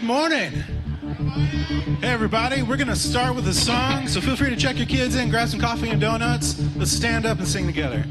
morning. Hey everybody, we're going to start with a song, so feel free to check your kids in, grab some coffee and donuts. Let's stand up and sing together.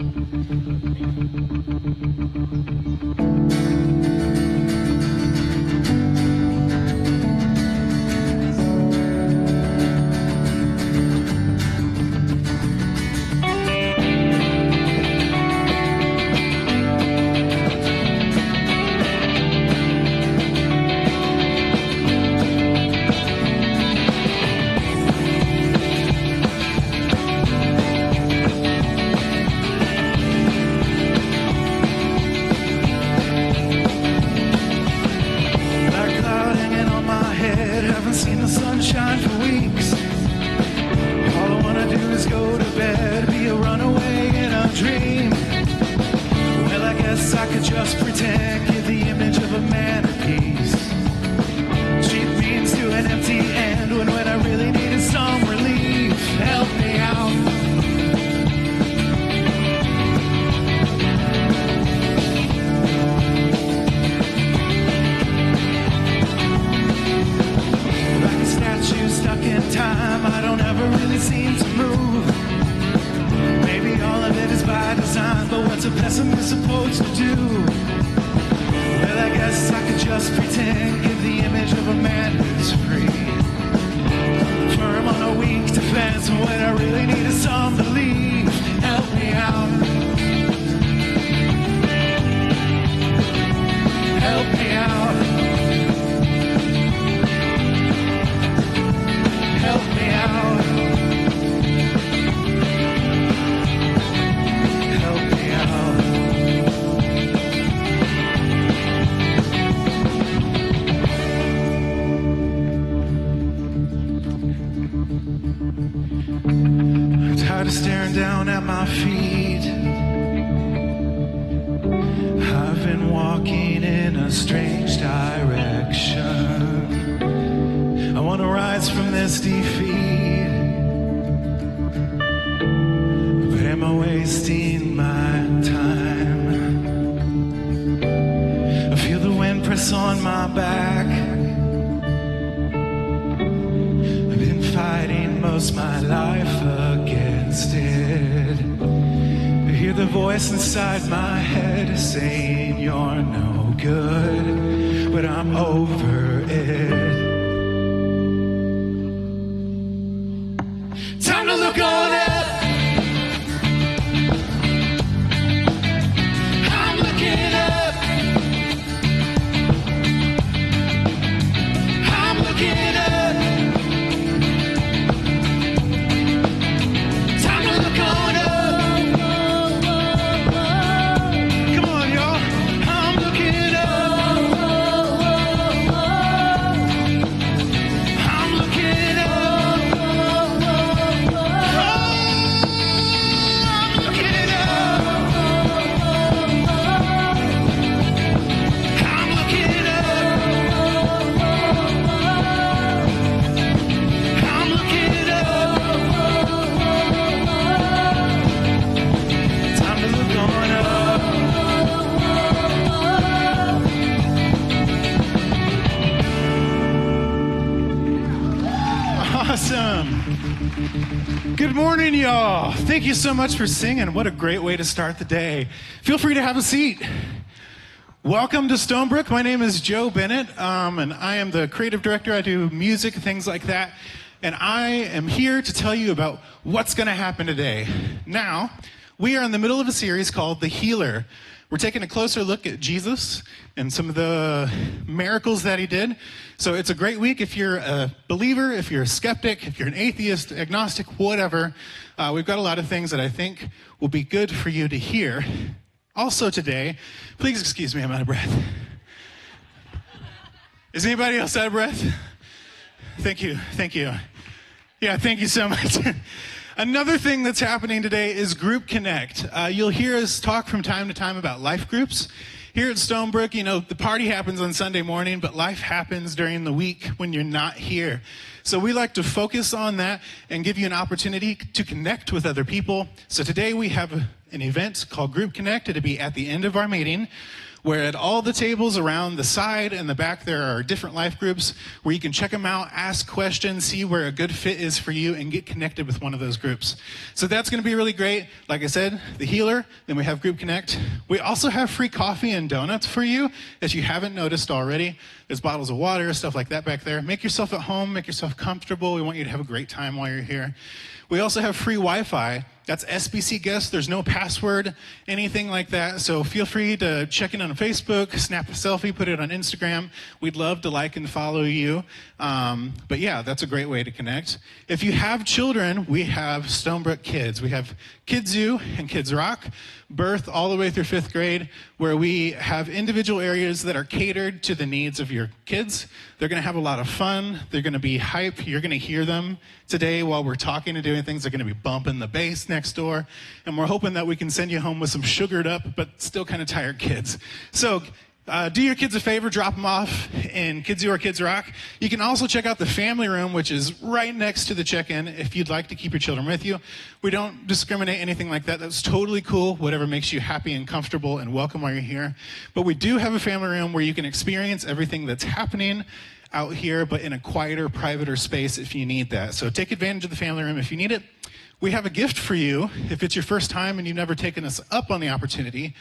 Inside my head saying you're no good, but I'm over it. Time to look on it. I'm looking up. I'm looking up. Time to look on up. Good morning, y'all. Thank you so much for singing. What a great way to start the day. Feel free to have a seat. Welcome to Stonebrook. My name is Joe Bennett, and I am the creative director. I do music, things like that. And I am here to tell you about what's going to happen today. Now, we are in the middle of a series called The Healer. We're taking a closer look at Jesus and some of the miracles that he did. So it's a great week if you're a believer, if you're a skeptic, if you're an atheist, agnostic, whatever. We've got a lot of things that I think will be good for you to hear. Also today, please excuse me, I'm out of breath. Is anybody else out of breath? Thank you. Yeah, thank you so much. Another thing that's happening today is GroupConnect. You'll hear us talk from time to time about life groups. Here at Stonebrook, you know, the party happens on Sunday morning, but life happens during the week when you're not here. So we like to focus on that and give you an opportunity to connect with other people. So today we have an event called GroupConnect. It'll be at the end of our meeting. where at all the tables around the side and the back there are different life groups where you can check them out, ask questions, see where a good fit is for you, and get connected with one of those groups. So that's going to be really great. Like I said, the healer, then we have GroupConnect. We also have free coffee and donuts for you, if you haven't noticed already. There's bottles of water, stuff like that back there. Make yourself at home, make yourself comfortable. We want you to have a great time while you're here. We also have free Wi-Fi. That's SBC guests. There's no password, anything like that. So feel free to check in on Facebook, snap a selfie, put it on Instagram. We'd love to like and follow you. But yeah, that's a great way to connect. If you have children, we have Stonebrook Kids. We have Kids Zoo and Kids Rock, birth all the way through 5th grade, where we have individual areas that are catered to the needs of your kids. They're going to have a lot of fun. They're going to be hype. You're going to hear them today while we're talking and doing things. They're going to be bumping the bass next door. And we're hoping that we can send you home with some sugared up but still kind of tired kids. So do your kids a favor, drop them off in Kids Zoo or Kids Rock. You can also check out the family room, which is right next to the check-in, if you'd like to keep your children with you. We don't discriminate anything like that. That's totally cool, whatever makes you happy and comfortable and welcome while you're here. But we do have a family room where you can experience everything that's happening out here, but in a quieter, privater space if you need that. So take advantage of the family room if you need it. We have a gift for you if it's your first time and you've never taken us up on the opportunity.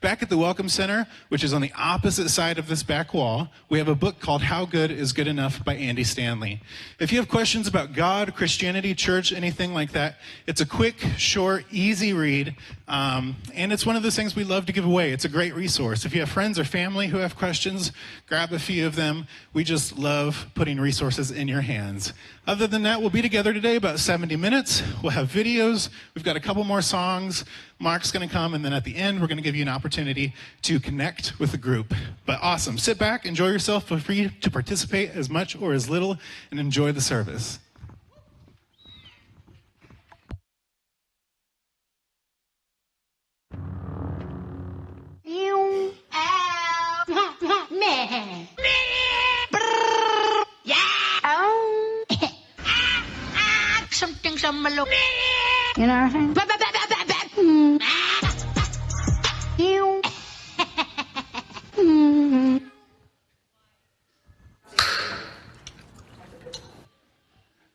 Back at the Welcome Center, which is on the opposite side of this back wall, we have a book called How Good is Good Enough by Andy Stanley. If you have questions about God, Christianity, church, anything like that, it's a quick, short, easy read, and it's one of those things we love to give away. It's a great resource. If you have friends or family who have questions, grab a few of them. We just love putting resources in your hands. Other than that, we'll be together today about 70 minutes. We'll have videos. We've got a couple more songs. Mark's going to come, and then at the end, we're going to give you an opportunity to connect with the group. But awesome. Sit back, enjoy yourself. Feel free to participate as much or as little, and enjoy the service. Something sa malok. You know what I'm saying?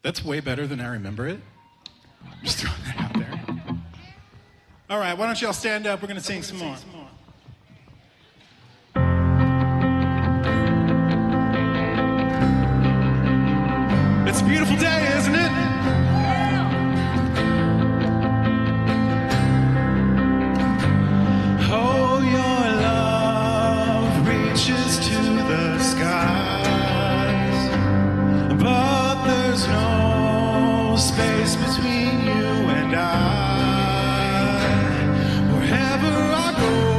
That's way better than I remember it. Just throwing that out there. All right, why don't y'all stand up? We're going to sing some more. It's a beautiful day, isn't it? Oh, your love reaches to the skies, but there's no space between you and I. Wherever I go,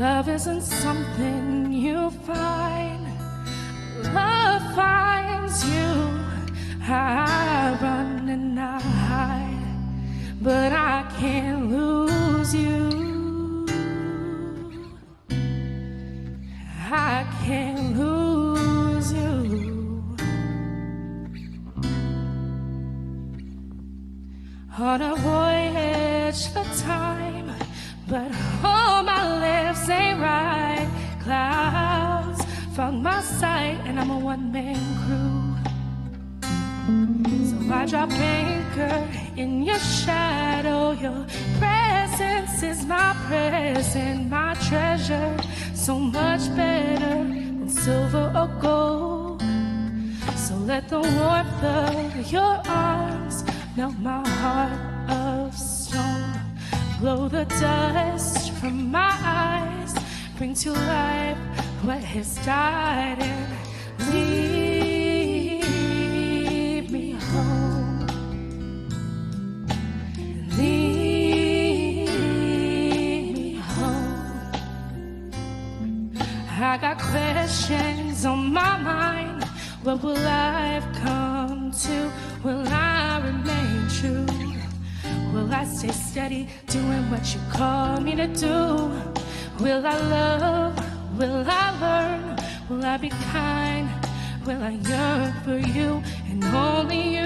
Love isn't something you find. Love finds you. I run and I hide, but I can't lose you. I can't lose you. On a voyage for time, but all my lips ain't right. Clouds found my sight, and I'm a one-man crew. So I drop anchor in your shadow. Your presence is my present, my treasure. So much better than silver or gold. So let the warmth of your arms melt my heart of stone. Blow the dust from my eyes, bring to life what has died, and lead me home. Lead me home. I got questions on my mind. What will life come to? Will I remain true? Will I stay steady, doing what you call me to do? Will I love? Will I learn? Will I be kind? Will I yearn for you and only you?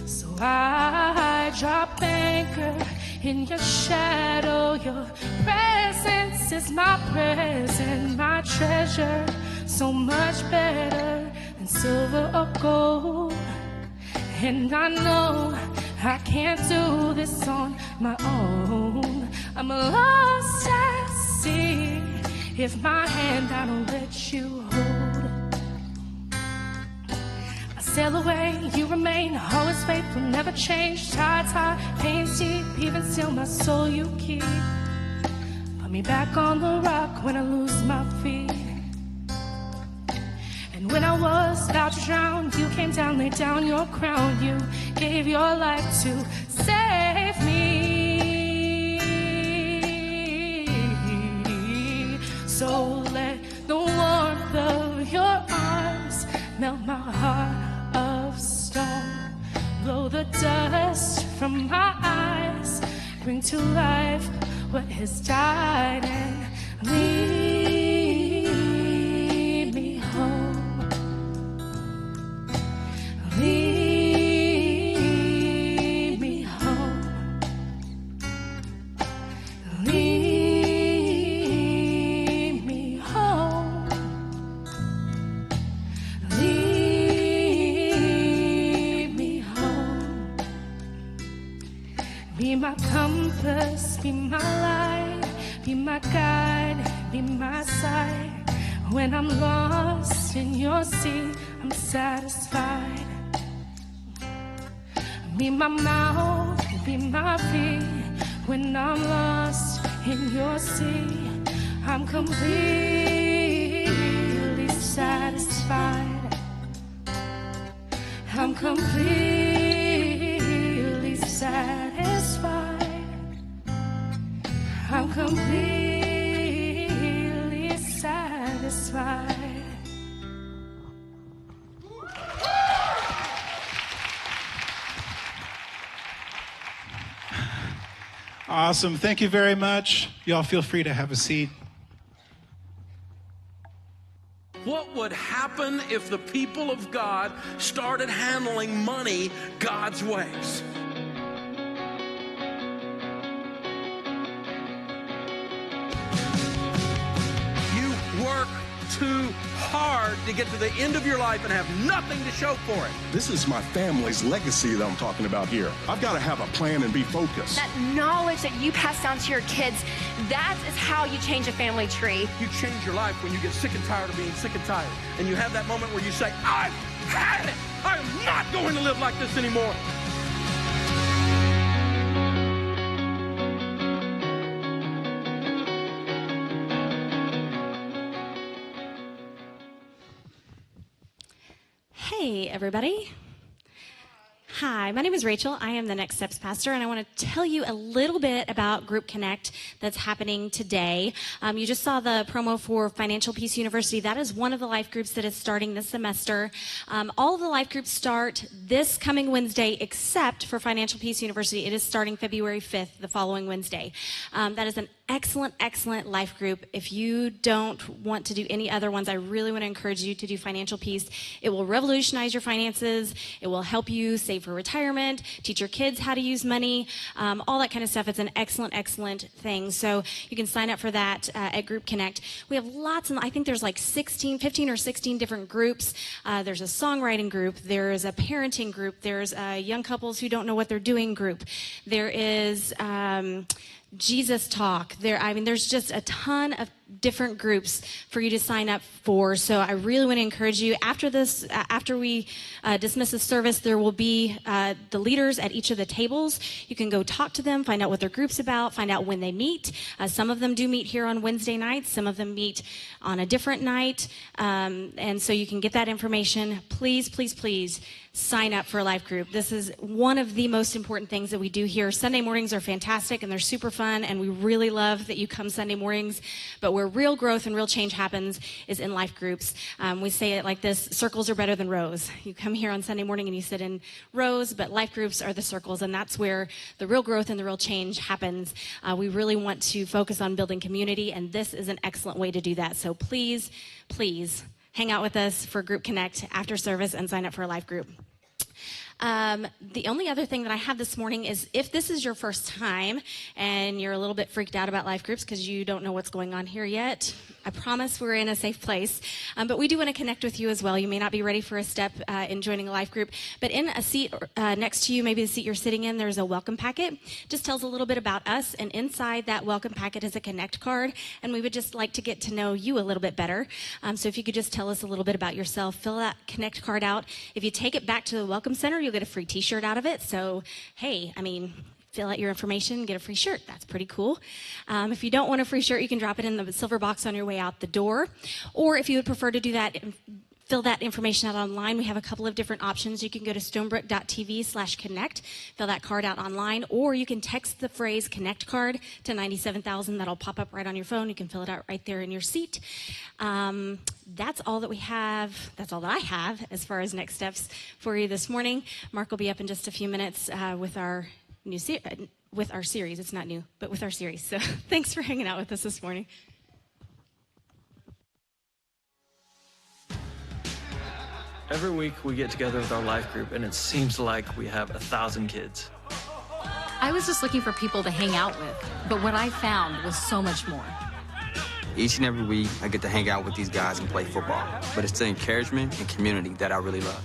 So I drop anchor in your shadow. Your presence is my present, my treasure. So much better than silver or gold. And I know I can't do this on my own. I'm lost at sea if my hand I don't let you hold. I sail away, you remain, always faithful, never change. Tides high, pains deep, even still my soul you keep. Put me back on the rock when I lose my feet. And when I was about to drown, you came down, laid down your crown. You gave your life to save me. So let the warmth of your arms melt my heart of stone. Blow the dust from my eyes, bring to life what has died, and lead me home. Lead me home. Lead me home. Lead me home. Be my compass, be my light, be my guide, be my side. When I'm lost in your sea, I'm satisfied. Be my mouth, be my feet. When I'm lost in your sea, I'm completely satisfied. I'm completely satisfied. I'm completely satisfied. Awesome. Thank you very much. Y'all feel free to have a seat. What would happen if the people of God started handling money God's ways? You work too hard to get to the end of your life and have nothing to show for it. This is my family's legacy that I'm talking about here. I've got to have a plan and be focused. That knowledge that you pass down to your kids, that is how you change a family tree. You change your life when you get sick and tired of being sick and tired. And you have that moment where you say, I've had it. I'm not going to live like this anymore. Hey, everybody. Hi, my name is Rachel. I am the Next Steps pastor, and I want to tell you a little bit about GroupConnect that's happening today. You just saw the promo for Financial Peace University. That is one of the life groups that is starting this semester. All of the life groups start this coming Wednesday, except for Financial Peace University. It is starting February 5th, the following Wednesday. That is an excellent life group. If you don't want to do any other ones, I really want to encourage you to do Financial Peace. It will revolutionize your finances. It will help you save for retirement, teach your kids how to use money, all that kind of stuff. It's an excellent thing. So you can sign up for that at GroupConnect. We have lots, and I think there's like 15 or 16 different groups. There's a songwriting group. There's a parenting group. There's a young couples who don't know what they're doing group. There is Jesus Talk. There's just a ton of different groups for you to sign up for. So I really want to encourage you. After this, after we dismiss the service, there will be the leaders at each of the tables. You can go talk to them, find out what their group's about, find out when they meet. Some of them do meet here on Wednesday nights. Some of them meet on a different night. And so you can get that information. Please sign up for a life group. This is one of the most important things that we do here. Sunday mornings are fantastic and they're super fun, and we really love that you come Sunday mornings. But where real growth and real change happens is in life groups. We say it like this: circles are better than rows. You come here on Sunday morning and you sit in rows, but life groups are the circles, and that's where the real growth and the real change happens. We really want to focus on building community, and this is an excellent way to do that. So please hang out with us for GroupConnect after service and sign up for a life group. The only other thing that I have this morning is, if this is your first time and you're a little bit freaked out about life groups because you don't know what's going on here yet, I promise we're in a safe place. But we do want to connect with you as well. You may not be ready for a step in joining a life group, but in a seat next to you, maybe the seat you're sitting in, there's a welcome packet. Just tells a little bit about us, and inside that welcome packet is a Connect card, and we would just like to get to know you a little bit better. So if you could just tell us a little bit about yourself, fill that Connect card out. If you take it back to the Welcome Center, you'll get a free t-shirt out of it. So, hey, fill out your information, get a free shirt. That's pretty cool. If you don't want a free shirt, you can drop it in the silver box on your way out the door. Or if you would prefer to do that, fill that information out online, we have a couple of different options. You can go to stonebrook.tv/connect, fill that card out online, or you can text the phrase Connect card to 97,000. That'll pop up right on your phone. You can fill it out right there in your seat. That's all that we have. That's all that I have as far as next steps for you this morning. Mark will be up in just a few minutes with our new with our series. It's not new, but with our series. So thanks for hanging out with us this morning. Every week we get together with our life group, and it seems like we have 1,000 kids. I was just looking for people to hang out with, but what I found was so much more. Each and every week, I get to hang out with these guys and play football, but it's the encouragement and community that I really love.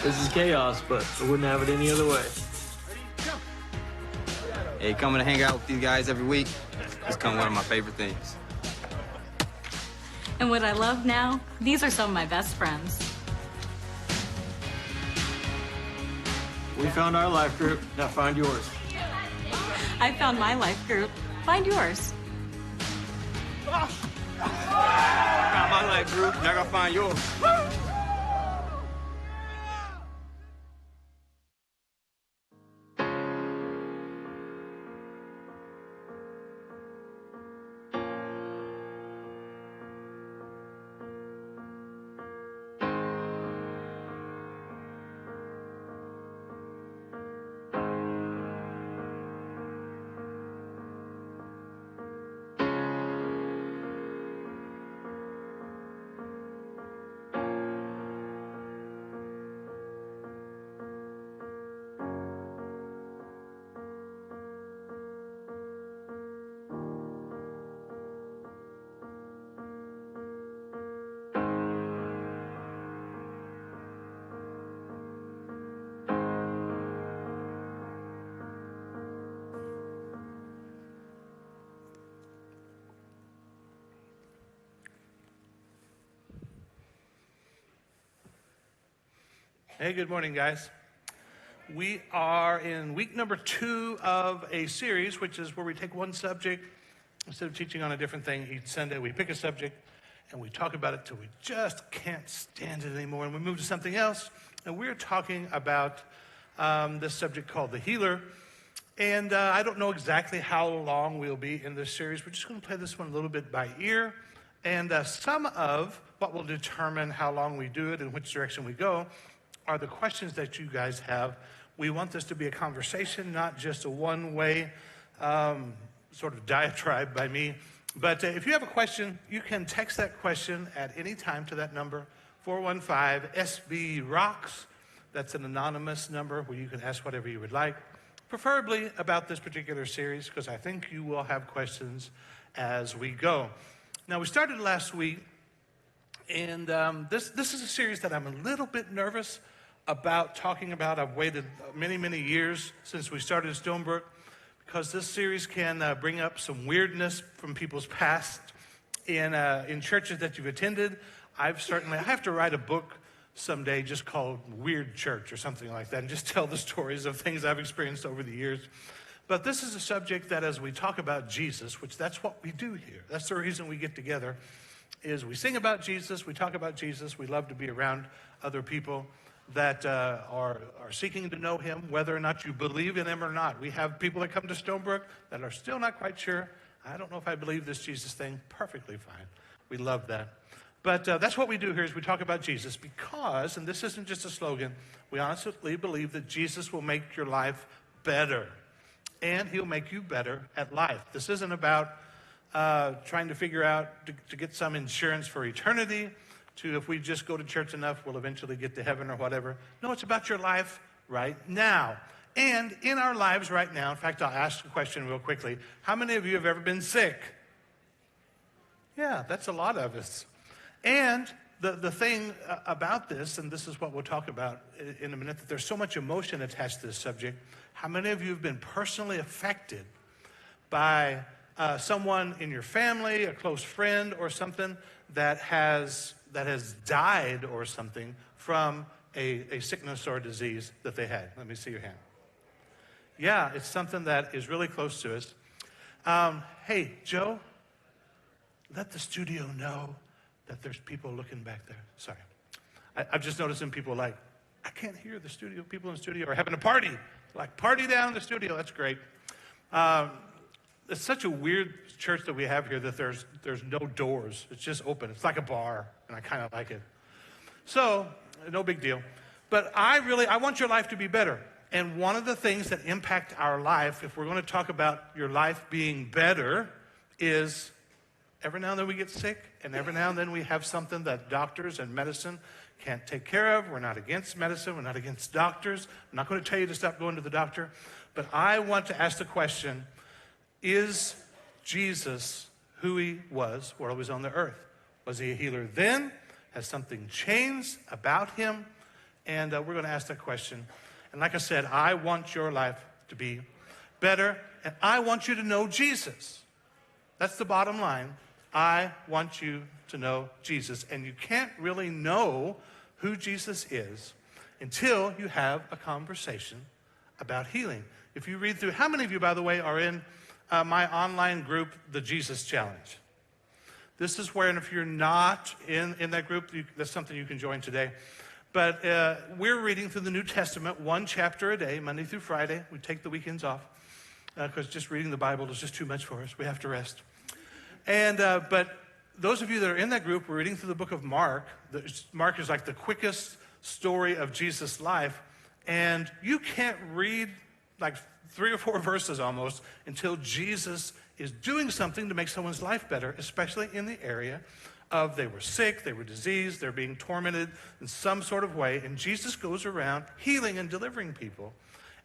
This is chaos, but I wouldn't have it any other way. Hey, coming to hang out with these guys every week, it's become one of my favorite things. And what I love now, these are some of my best friends. We found our life group, now find yours. I found my life group. Find yours. Found my life group, now gotta find yours. Hey, good morning, guys. We are in week number 2 of a series, which is where we take one subject. Instead of teaching on a different thing each Sunday, we pick a subject and we talk about it till we just can't stand it anymore, and we move to something else. And we're talking about this subject called the healer. And I don't know exactly how long we'll be in this series. We're just going to play this one a little bit by ear. And some of what will determine how long we do it and which direction we go are the questions that you guys have. We want this to be a conversation, not just a one-way sort of diatribe by me. But if you have a question, you can text that question at any time to that number, 415-SB-ROCKS. That's an anonymous number where you can ask whatever you would like, preferably about this particular series, because I think you will have questions as we go. Now, we started last week, and this is a series that I'm a little bit nervous about talking about. I've waited many, many years since we started Stonebrook, because this series can bring up some weirdness from people's past in churches that you've attended. I have to write a book someday just called Weird Church or something like that, and just tell the stories of things I've experienced over the years. But this is a subject that as we talk about Jesus, which that's what we do here. That's the reason we get together, is we sing about Jesus, we talk about Jesus, we love to be around other people that are seeking to know him, whether or not you believe in him or not. We have people that come to Stonebrook that are still not quite sure. I don't know if I believe this Jesus thing. Perfectly fine. We love that. But that's what we do here, is we talk about Jesus because, and this isn't just a slogan, we honestly believe that Jesus will make your life better. And he'll make you better at life. This isn't about trying to figure out to get some insurance for eternity, to if we just go to church enough, we'll eventually get to heaven or whatever. No, it's about your life right now. And in our lives right now, in fact, I'll ask a question real quickly. How many of you have ever been sick? Yeah, that's a lot of us. And the thing about this, and this is what we'll talk about in a minute, that there's so much emotion attached to this subject. How many of you have been personally affected by someone in your family, a close friend or something that has died or something from a sickness or a disease that they had? Let me see your hand. Yeah, it's something that is really close to us. Hey, Joe, let the studio know that there's people looking back there. Sorry. I've just noticing people like, I can't hear the studio. People in the studio are having a party. Like, party down in the studio. That's great. It's such a weird church that we have here that there's no doors. It's just open. It's like a bar, and I kind of like it. So, no big deal. But I want your life to be better. And one of the things that impact our life, if we're going to talk about your life being better, is every now and then we get sick, and every now and then we have something that doctors and medicine can't take care of. We're not against medicine. We're not against doctors. I'm not going to tell you to stop going to the doctor. But I want to ask the question, is Jesus who he was while he was on the earth? Was he a healer then? Has something changed about him? And we're going to ask that question. And like I said, I want your life to be better, and I want you to know Jesus. That's the bottom line. I want you to know Jesus. And you can't really know who Jesus is until you have a conversation about healing. If you read through, how many of you, by the way, are in my online group, the Jesus Challenge? This is where, and if you're not in that group, that's something you can join today. But we're reading through the New Testament, one chapter a day, Monday through Friday. We take the weekends off because just reading the Bible is just too much for us. We have to rest. And but those of you that are in that group, we're reading through the book of Mark. Mark is like the quickest story of Jesus' life. And you can't read like 3 or 4 verses almost until Jesus is doing something to make someone's life better, especially in the area of they were sick, they were diseased, they're being tormented in some sort of way. And Jesus goes around healing and delivering people.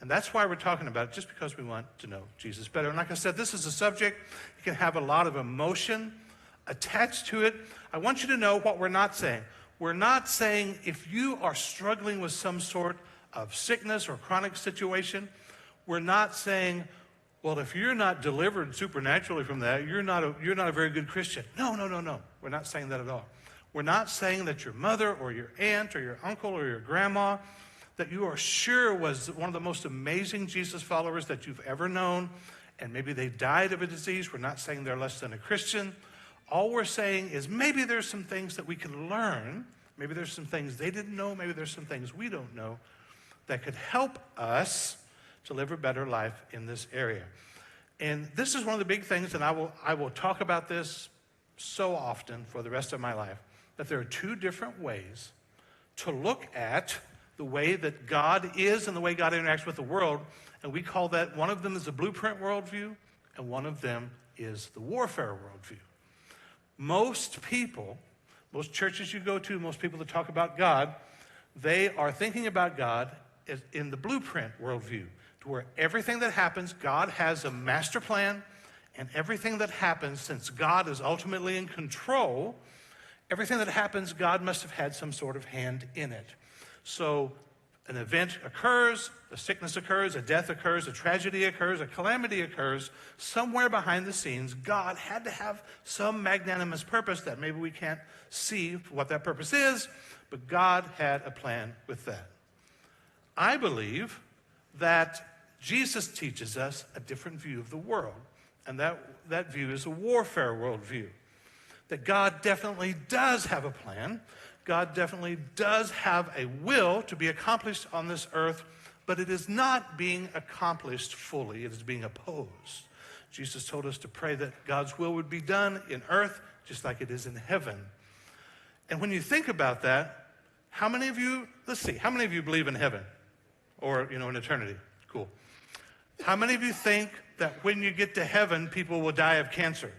And that's why we're talking about it, just because we want to know Jesus better. And like I said, this is a subject. You can have a lot of emotion attached to it. I want you to know what we're not saying. We're not saying if you are struggling with some sort of sickness or chronic situation, we're not saying, well, if you're not delivered supernaturally from that, you're not a very good Christian. No. We're not saying that at all. We're not saying that your mother or your aunt or your uncle or your grandma that you are sure was one of the most amazing Jesus followers that you've ever known, and maybe they died of a disease. We're not saying they're less than a Christian. All we're saying is maybe there's some things that we can learn. Maybe there's some things they didn't know. Maybe there's some things we don't know that could help us to live a better life in this area. And this is one of the big things, and I will talk about this so often for the rest of my life, that there are two different ways to look at the way that God is and the way God interacts with the world. And we call that, one of them is the blueprint worldview, and one of them is the warfare worldview. Most people, most churches you go to, most people that talk about God, they are thinking about God as in the blueprint worldview, to where everything that happens, God has a master plan, and everything that happens, since God is ultimately in control, everything that happens, God must have had some sort of hand in it. So an event occurs, a sickness occurs, a death occurs, a tragedy occurs, a calamity occurs. Somewhere behind the scenes, God had to have some magnanimous purpose that maybe we can't see what that purpose is, but God had a plan with that. I believe that Jesus teaches us a different view of the world, and that view is a warfare worldview. That God definitely does have a plan. God definitely does have a will to be accomplished on this earth, but it is not being accomplished fully. It is being opposed. Jesus told us to pray that God's will would be done in earth just like it is in heaven. And when you think about that, how many of you, let's see, how many of you believe in heaven? Or, in eternity? Cool. How many of you think that when you get to heaven, people will die of cancer?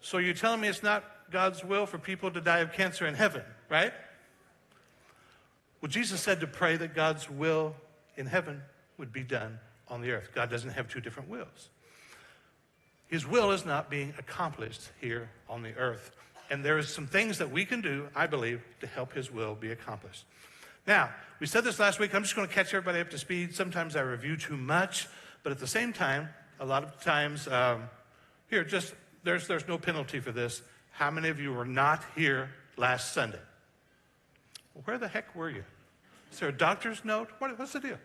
So you're telling me it's not God's will for people to die of cancer in heaven, right? Well, Jesus said to pray that God's will in heaven would be done on the earth. God doesn't have two different wills. His will is not being accomplished here on the earth. And there is some things that we can do, I believe, to help his will be accomplished. Now, we said this last week. I'm just going to catch everybody up to speed. Sometimes I review too much, but at the same time, a lot of times, there's no penalty for this. How many of you were not here last Sunday? Well, where the heck were you? Is there a doctor's note? What's the deal?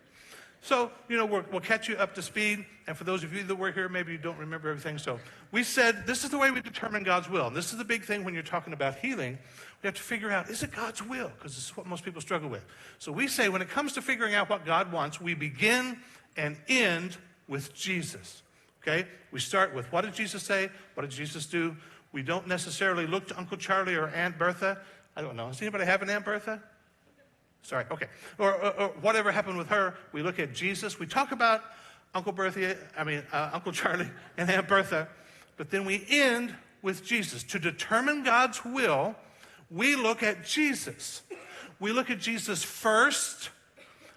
So, we'll catch you up to speed. And for those of you that were here, maybe you don't remember everything. So we said this is the way we determine God's will. And this is the big thing when you're talking about healing. We have to figure out, is it God's will? Because this is what most people struggle with. So we say when it comes to figuring out what God wants, we begin and end with Jesus. Okay? We start with, what did Jesus say? What did Jesus do? We don't necessarily look to Uncle Charlie or Aunt Bertha. I don't know. Does anybody have an Aunt Bertha? Sorry, okay. Or whatever happened with her, we look at Jesus. We talk about Uncle Charlie and Aunt Bertha, but then we end with Jesus. To determine God's will, we look at Jesus. We look at Jesus first.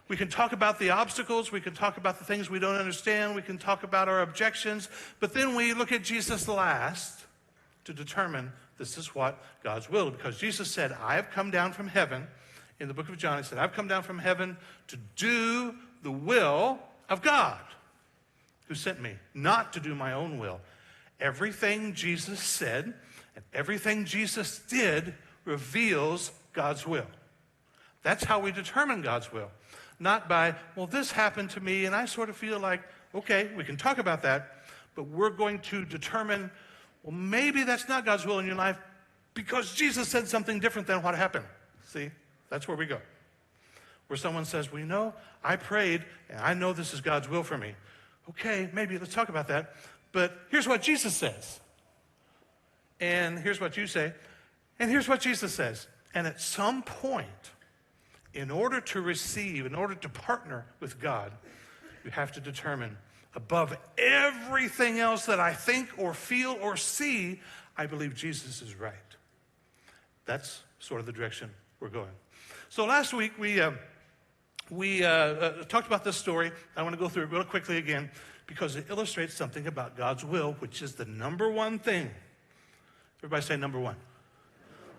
We can talk about the obstacles. We can talk about the things we don't understand. We can talk about our objections. But then we look at Jesus last to determine this is what God's will is. Because Jesus said, I have come down from heaven. In the book of John, he said, I've come down from heaven to do the will of God who sent me, not to do my own will. Everything Jesus said and everything Jesus did reveals God's will. That's how we determine God's will. Not by, well, this happened to me, and I sort of feel like, okay, we can talk about that, but we're going to determine, well, maybe that's not God's will in your life because Jesus said something different than what happened. See? That's where we go. Where someone says, well, I prayed, and I know this is God's will for me. Okay, maybe let's talk about that. But here's what Jesus says. And here's what you say. And here's what Jesus says. And at some point, in order to receive, in order to partner with God, you have to determine, above everything else that I think or feel or see, I believe Jesus is right. That's sort of the direction we're going. So last week, we talked about this story. I want to go through it real quickly again because it illustrates something about God's will, which is the number one thing. Everybody say number one.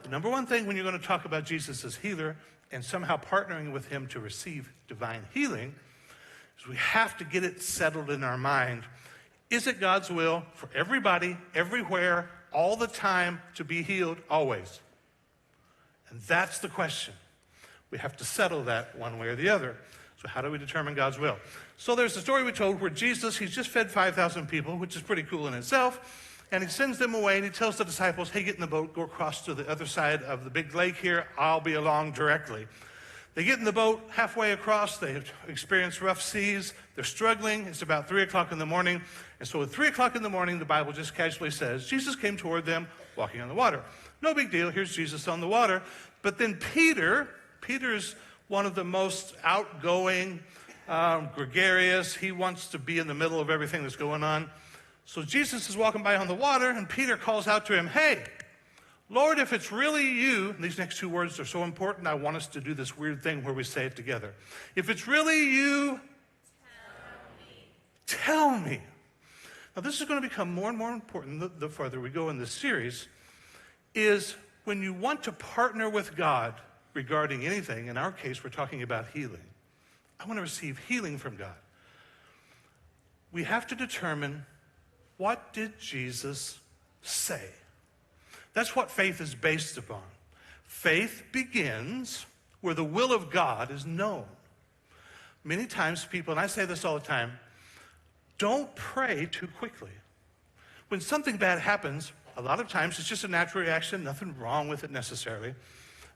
The number one thing when you're going to talk about Jesus as healer and somehow partnering with him to receive divine healing is we have to get it settled in our mind. Is it God's will for everybody, everywhere, all the time to be healed always? And that's the question. We have to settle that one way or the other. So how do we determine God's will? So there's a story we told where Jesus, he's just fed 5,000 people, which is pretty cool in itself. And he sends them away and he tells the disciples, hey, get in the boat, go across to the other side of the big lake here. I'll be along directly. They get in the boat halfway across. They experience rough seas. They're struggling. It's about 3 o'clock in the morning. And so at 3 o'clock in the morning, the Bible just casually says, Jesus came toward them walking on the water. No big deal. Here's Jesus on the water. But then Peter's one of the most outgoing, gregarious. He wants to be in the middle of everything that's going on. So Jesus is walking by on the water, and Peter calls out to him, hey, Lord, if it's really you, and these next two words are so important, I want us to do this weird thing where we say it together. If it's really you, tell me. Now, this is going to become more and more important the further we go in this series, is when you want to partner with God regarding anything, in our case, we're talking about healing. I want to receive healing from God. We have to determine, what did Jesus say? That's what faith is based upon. Faith begins where the will of God is known. Many times people, and I say this all the time, don't pray too quickly. When something bad happens, a lot of times it's just a natural reaction, nothing wrong with it necessarily.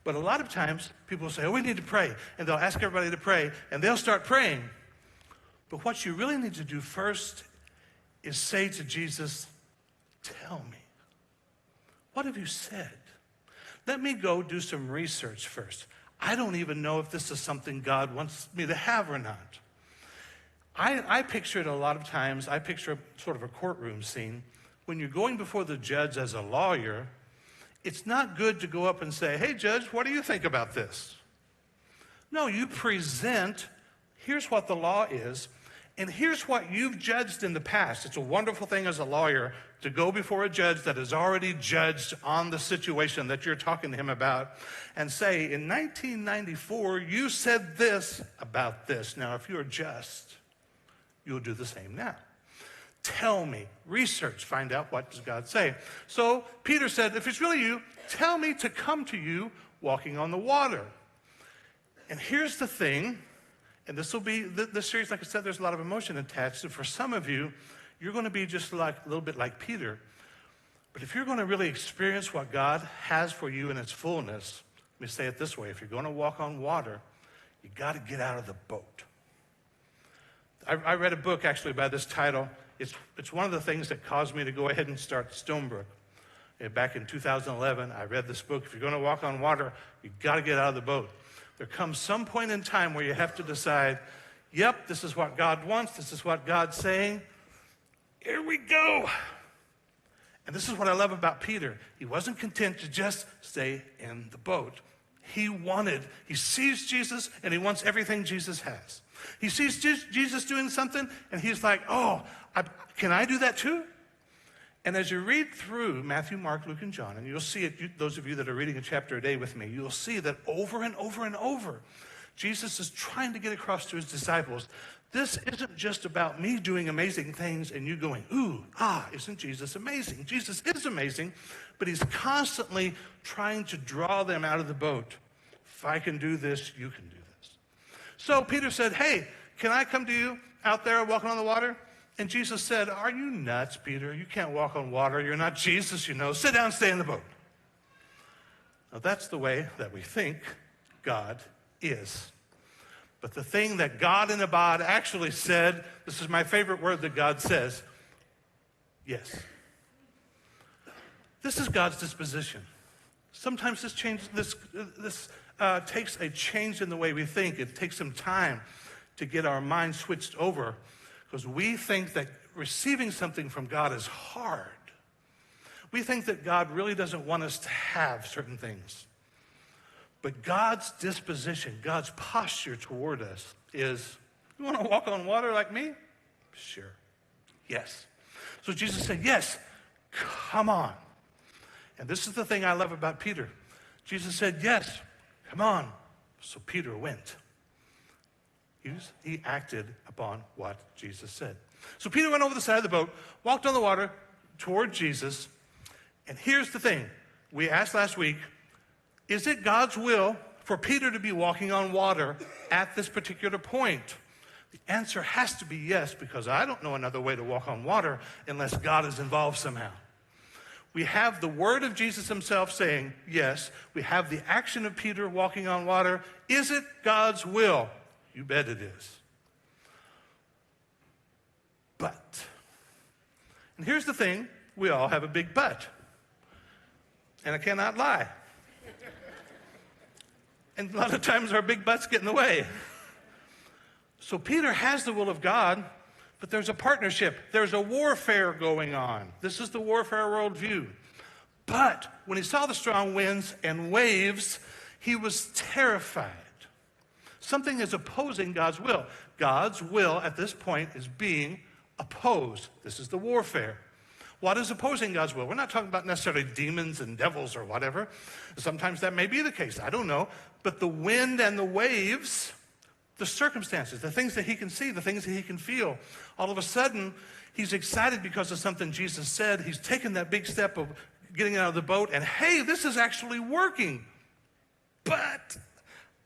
But a lot of times people will say, oh, we need to pray. And they'll ask everybody to pray, and they'll start praying. But what you really need to do first is say to Jesus, tell me. What have you said? Let me go do some research first. I don't even know if this is something God wants me to have or not. I picture it a lot of times, I picture sort of a courtroom scene. When you're going before the judge as a lawyer, it's not good to go up and say, hey, judge, what do you think about this? No, you present, here's what the law is, and here's what you've judged in the past. It's a wonderful thing as a lawyer to go before a judge that has already judged on the situation that you're talking to him about and say, in 1994, you said this about this. Now, if you're just, you'll do the same now. Tell me, research, find out what does God say. So Peter said, if it's really you, tell me to come to you walking on the water. And here's the thing, and this will be, this series, like I said, there's a lot of emotion attached. And for some of you, you're going to be just like a little bit like Peter. But if you're going to really experience what God has for you in its fullness, let me say it this way. If you're going to walk on water, you got to get out of the boat. I read a book actually by this title. It's one of the things that caused me to go ahead and start Stonebrook. Back in 2011, I read this book. If you're going to walk on water, you got to get out of the boat. There comes some point in time where you have to decide, yep, this is what God wants. This is what God's saying. Here we go. And this is what I love about Peter. He wasn't content to just stay in the boat. He sees Jesus, and he wants everything Jesus has. He sees Jesus doing something, and he's like, oh, can I do that too? And as you read through Matthew, Mark, Luke, and John, and you'll see it, those of you that are reading a chapter a day with me, you'll see that over and over and over, Jesus is trying to get across to his disciples, this isn't just about me doing amazing things and you going, ooh, isn't Jesus amazing? Jesus is amazing, but he's constantly trying to draw them out of the boat. If I can do this, you can do this. So Peter said, hey, can I come to you out there walking on the water? And Jesus said, are you nuts, Peter? You can't walk on water. You're not Jesus, you know. Sit down, stay in the boat. Now, that's the way that we think God is. But the thing that God in Abad actually said, this is my favorite word that God says, yes. This is God's disposition. Sometimes this takes a change in the way we think. It takes some time to get our mind switched over, because we think that receiving something from God is hard. We think that God really doesn't want us to have certain things. But God's disposition, God's posture toward us is, you want to walk on water like me? Sure. Yes. So Jesus said, yes, come on. And this is the thing I love about Peter. Jesus said, yes, come on. So Peter went. He acted upon what Jesus said. So Peter went over the side of the boat, walked on the water toward Jesus. And here's the thing. We asked last week, is it God's will for Peter to be walking on water at this particular point? The answer has to be yes, because I don't know another way to walk on water unless God is involved somehow. We have the word of Jesus himself saying yes. We have the action of Peter walking on water. Is it God's will? You bet it is. But, and here's the thing, we all have a big but. And I cannot lie. And a lot of times our big butts get in the way. So Peter has the will of God, but there's a partnership. There's a warfare going on. This is the warfare worldview. But when he saw the strong winds and waves, he was terrified. Something is opposing God's will. God's will at this point is being opposed. This is the warfare. What is opposing God's will? We're not talking about necessarily demons and devils or whatever. Sometimes that may be the case. I don't know. But the wind and the waves, the circumstances, the things that he can see, the things that he can feel, all of a sudden, he's excited because of something Jesus said. He's taken that big step of getting out of the boat, and hey, this is actually working. But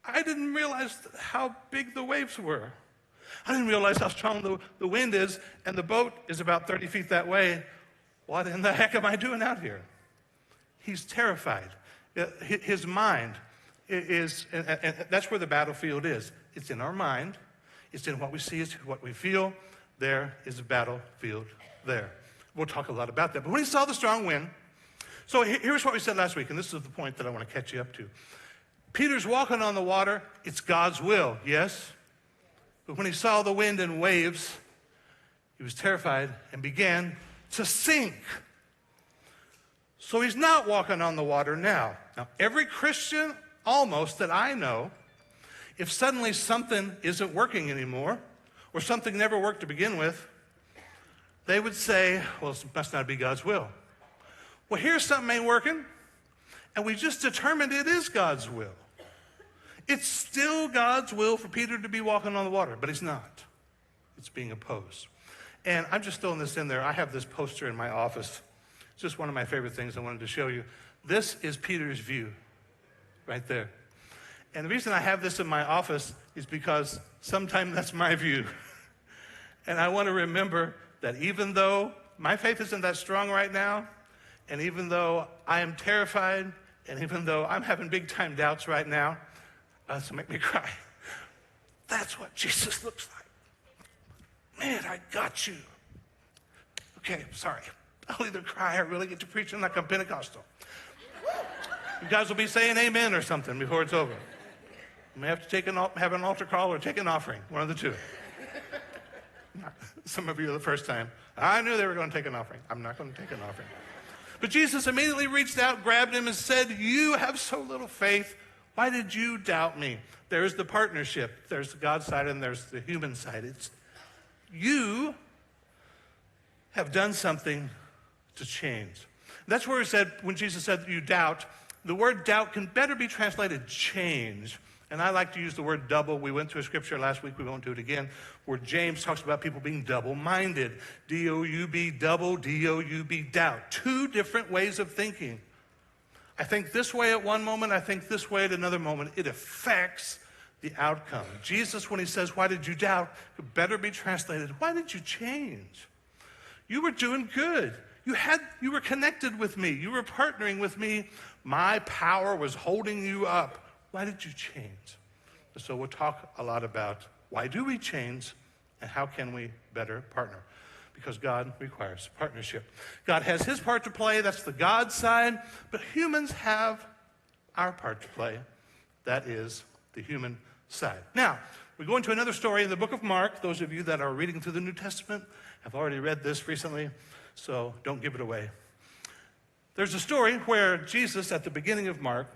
I didn't realize how big the waves were. I didn't realize how strong the wind is, and the boat is about 30 feet that way. What in the heck am I doing out here? He's terrified. His mind is, and that's where the battlefield is. It's in our mind. It's in what we see. It's what we feel. There is a battlefield there. We'll talk a lot about that. But when he saw the strong wind, so here's what we said last week, and this is the point that I want to catch you up to. Peter's walking on the water. It's God's will, yes? But when he saw the wind and waves, he was terrified and began to sink. So he's not walking on the water now. Now, every Christian almost that I know, if suddenly something isn't working anymore, or something never worked to begin with, they would say, well, it must not be God's will. Well, here's something ain't working, and we just determined it is God's will. It's still God's will for Peter to be walking on the water, but he's not. It's being opposed. And I'm just throwing this in there. I have this poster in my office. It's just one of my favorite things I wanted to show you. This is Peter's view, right there. And the reason I have this in my office is because sometimes that's my view. And I want to remember that even though my faith isn't that strong right now, and even though I am terrified, and even though I'm having big-time doubts right now, to make me cry, that's what Jesus looks like. Man, I got you. Okay, sorry. I'll either cry or really get to preaching like I'm Pentecostal. You guys will be saying amen or something before it's over. You may have to have an altar call or take an offering, one of the two. Some of you are the first time. I knew they were going to take an offering. I'm not going to take an offering. But Jesus immediately reached out, grabbed him, and said, you have so little faith. Why did you doubt me? There's the partnership. There's the God side and there's the human side. It's you have done something to change. That's where he said, when Jesus said you doubt, the word doubt can better be translated change. And I like to use the word double. We went to a scripture last week. We won't do it again, where James talks about people being double-minded. D-O-U-B, double, D-O-U-B, doubt. Two different ways of thinking. I think this way at one moment. I think this way at another moment. It affects the outcome. Jesus, when he says, why did you doubt, could better be translated, why did you change? You were doing good. You were connected with me. You were partnering with me. My power was holding you up. Why did you change? So we'll talk a lot about why do we change and how can we better partner? Because God requires partnership. God has his part to play. That's the God side. But humans have our part to play. That is the human side. Now, we go into another story in the book of Mark. Those of you that are reading through the New Testament have already read this recently, so don't give it away. There's a story where Jesus, at the beginning of Mark,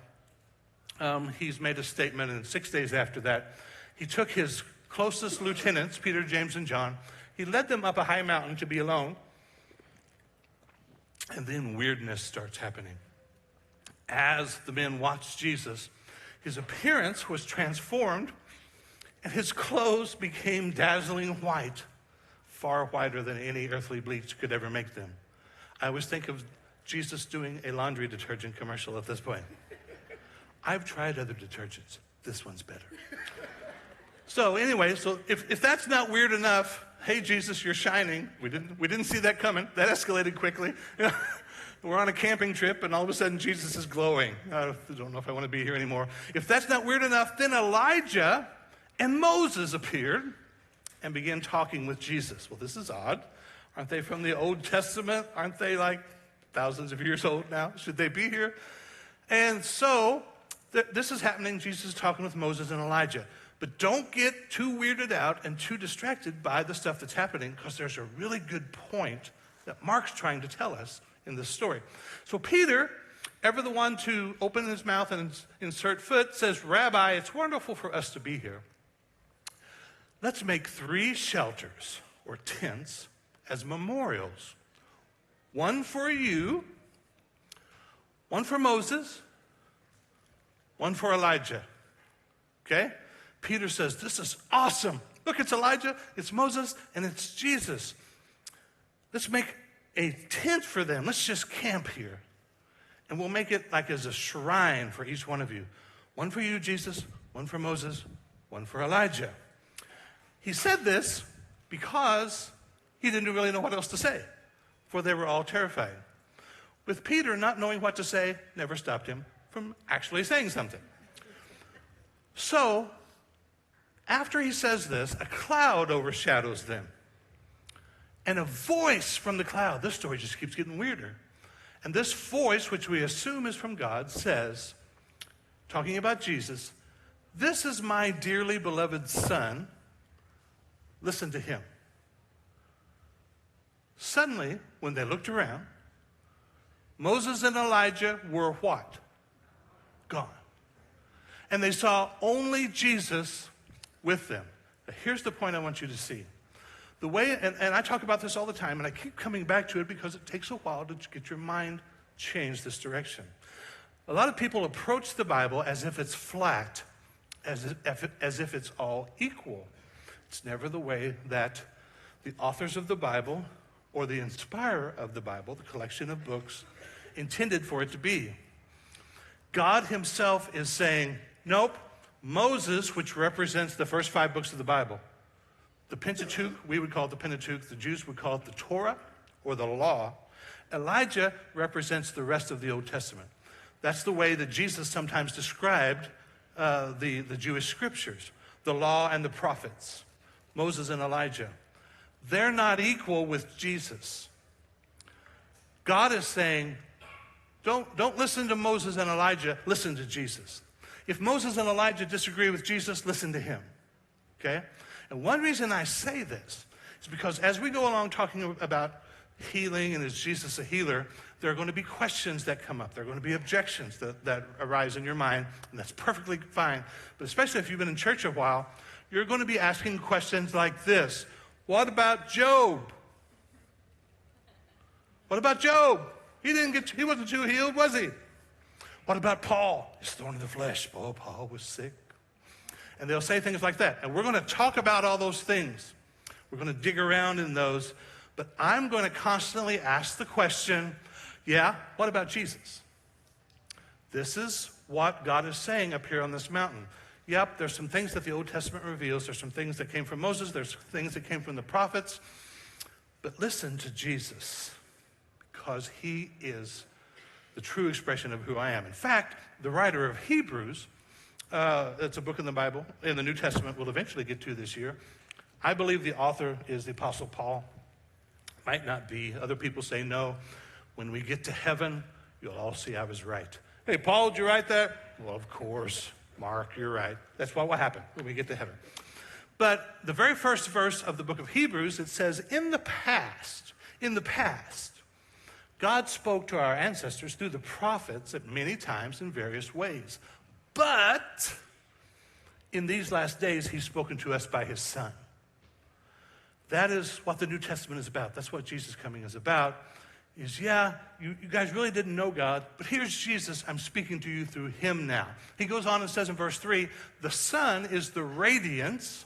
he's made a statement, and 6 days after that, he took his closest lieutenants, Peter, James, and John. He led them up a high mountain to be alone, and then weirdness starts happening. As the men watched Jesus, his appearance was transformed, and his clothes became dazzling white, far whiter than any earthly bleach could ever make them. I always think of Jesus doing a laundry detergent commercial at this point. I've tried other detergents. This one's better. So anyway, so if that's not weird enough, hey, Jesus, you're shining. We didn't see that coming. That escalated quickly. You know, we're on a camping trip, and all of a sudden, Jesus is glowing. I don't know if I want to be here anymore. If that's not weird enough, then Elijah and Moses appeared and began talking with Jesus. Well, this is odd. Aren't they from the Old Testament? Aren't they like thousands of years old now? Should they be here? And so this is happening. Jesus is talking with Moses and Elijah. But don't get too weirded out and too distracted by the stuff that's happening, because there's a really good point that Mark's trying to tell us in this story. So Peter, ever the one to open his mouth and insert foot, says, Rabbi, it's wonderful for us to be here. Let's make 3 shelters or tents as memorials. One for you, one for Moses, one for Elijah. Okay? Peter says, this is awesome. Look, it's Elijah, it's Moses, and it's Jesus. Let's make a tent for them. Let's just camp here. And we'll make it like as a shrine for each one of you. One for you, Jesus, one for Moses, one for Elijah. He said this because he didn't really know what else to say, for they were all terrified. With Peter not knowing what to say never stopped him from actually saying something. So, after he says this, a cloud overshadows them. And a voice from the cloud, this story just keeps getting weirder. And this voice, which we assume is from God, says, talking about Jesus, this is my dearly beloved son. Listen to him. Suddenly, when they looked around, Moses and Elijah were what? Gone. And they saw only Jesus with them. Now, here's the point I want you to see. The way, and I talk about this all the time, and I keep coming back to it because it takes a while to get your mind changed this direction. A lot of people approach the Bible as if it's flat, as if it's all equal. It's never the way that the authors of the Bible or the inspirer of the Bible, the collection of books, intended for it to be. God himself is saying, nope, Moses, which represents the first 5 books of the Bible, the Pentateuch, we would call it the Pentateuch, the Jews would call it the Torah or the law. Elijah represents the rest of the Old Testament. That's the way that Jesus sometimes described the Jewish scriptures, the law and the prophets, Moses and Elijah. They're not equal with Jesus. God is saying, don't listen to Moses and Elijah, listen to Jesus. If Moses and Elijah disagree with Jesus, listen to him, okay? And one reason I say this is because as we go along talking about healing and is Jesus a healer, there are going to be questions that come up. There are going to be objections that arise in your mind, and that's perfectly fine. But especially if you've been in church a while, you're going to be asking questions like this. What about Job? What about Job? He wasn't too healed, was he? What about Paul? His thorn in the flesh. Oh, Paul was sick. And they'll say things like that. And we're going to talk about all those things. We're going to dig around in those. But I'm going to constantly ask the question, yeah, what about Jesus? This is what God is saying up here on this mountain. Yep, there's some things that the Old Testament reveals. There's some things that came from Moses. There's things that came from the prophets. But listen to Jesus, because he is the true expression of who I am. In fact, the writer of Hebrews, it's a book in the Bible, in the New Testament, we'll eventually get to this year. I believe the author is the Apostle Paul. Might not be. Other people say no. When we get to heaven, you'll all see I was right. Hey, Paul, did you write that? Well, of course. Mark, you're right. That's what will happen when we get to heaven. But the very first verse of the book of Hebrews, it says, in the past, God spoke to our ancestors through the prophets at many times in various ways. But in these last days, he's spoken to us by his Son. That is what the New Testament is about. That's what Jesus coming is about. Is, yeah, you guys really didn't know God, but here's Jesus. I'm speaking to you through him now. He goes on and says in verse 3, the Son is the radiance